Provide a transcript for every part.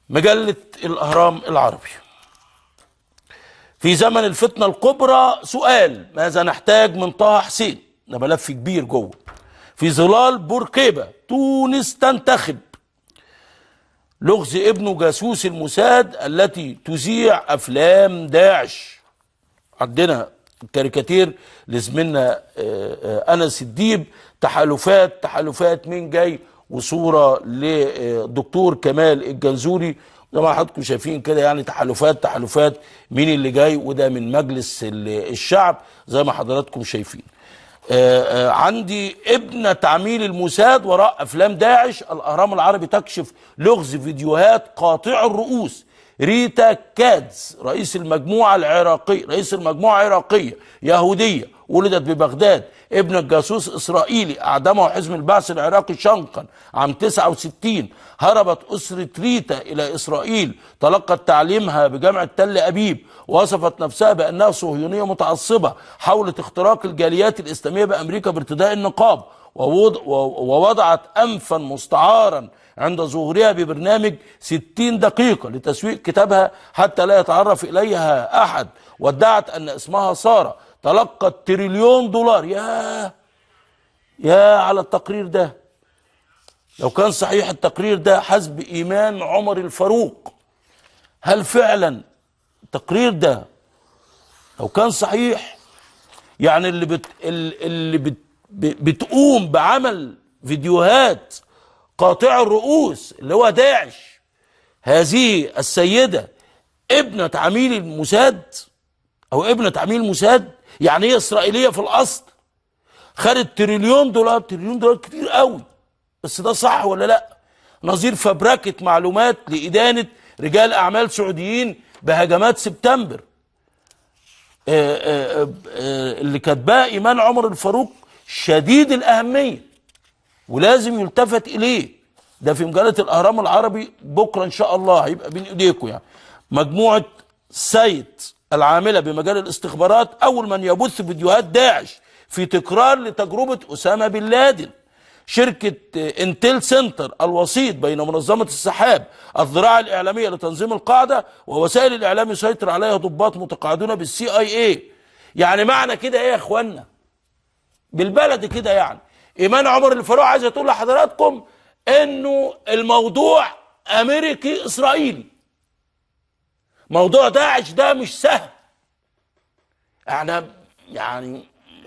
مجلة الأهرام العربي. في زمن الفتنة الكبرى سؤال: ماذا نحتاج من طه حسين؟ ده ملف كبير جوه. في ظلال بورقيبة تونس تنتخب. لغز ابنه جاسوس الموساد التي تذيع أفلام داعش. عندنا كاريكاتير لزميلنا أنس الديب، تحالفات مين جاي، وصورة لدكتور كمال الجنزوري زي ما حضراتكم شايفين كده، يعني تحالفات مين اللي جاي، وده من مجلس الشعب زي ما حضراتكم شايفين. عندي ابن تعميل الموساد وراء افلام داعش. الاهرام العربي تكشف لغز فيديوهات قاطع الرؤوس. ريتا كادز رئيس المجموعه عراقيه يهوديه ولدت ببغداد، ابن الجاسوس اسرائيلي اعدمه حزب البعث العراقي شنقا عام 69. هربت اسره ريتا الى اسرائيل، تلقت تعليمها بجامعه تل ابيب، وصفت نفسها بانها صهيونيه متعصبه، حاولت اختراق الجاليات الاسلاميه بامريكا بارتداء النقاب، ووضعت انفا مستعارا عند ظهورها ببرنامج 60 دقيقة لتسويق كتابها حتى لا يتعرف إليها أحد، وادعت أن اسمها سارة. تلقت تريليون دولار. يا على التقرير ده. لو كان صحيح التقرير ده حسب إيمان عمر الفاروق، هل فعلا التقرير ده لو كان صحيح، يعني اللي بتقوم بعمل فيديوهات قاطع الرؤوس اللي هو داعش، هذه السيدة ابنة عميل الموساد او ابنة عميل الموساد، يعني هي اسرائيلية في الاصل، خدت تريليون دولار. تريليون دولار كتير قوي، بس ده صح ولا لا؟ نظير فبركة معلومات لإدانة رجال اعمال سعوديين بهجمات سبتمبر. اللي كاتباه ايمان عمر الفاروق شديد الاهمية ولازم يلتفت اليه. ده في مجلة الاهرام العربي بكره ان شاء الله هيبقى بين ايديكم. يعني مجموعة سايت العاملة بمجال الاستخبارات اول من يبث فيديوهات داعش في تكرار لتجربة اسامة بن لادن. شركة انتل سنتر الوسيط بين منظمة السحاب الذراع الاعلامية لتنظيم القاعدة ووسائل الاعلام يسيطر عليها ضباط متقاعدون بالسي اي اي. يعني معنى كده ايه يا اخوانا؟ بالبلد كده يعني ايمان عمر الفاروق عايزه تقول لحضراتكم انه الموضوع امريكي اسرائيلي. موضوع داعش ده مش سهل. احنا يعني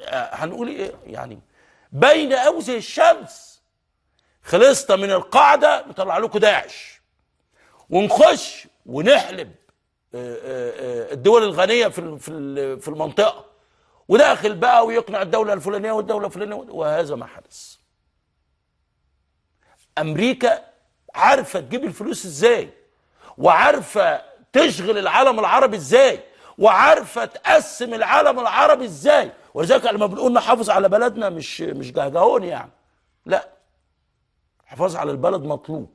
هنقول ايه؟ يعني بين قوي زي الشمس. خلصت من القاعده نطلع لكم داعش ونخش ونحلب الدول الغنيه في المنطقه، وداخل بقى ويقنع الدولة الفلانية والدولة الفلانية، وهذا ما حدث. أمريكا عارفة تجيب الفلوس إزاي، وعارفة تشغل العالم العربي إزاي، وعارفة تقسم العالم العربي إزاي. ولذلك لما بنقول نحافظ على بلدنا مش جهجهون يعني، لا، الحفاظ على البلد مطلوب.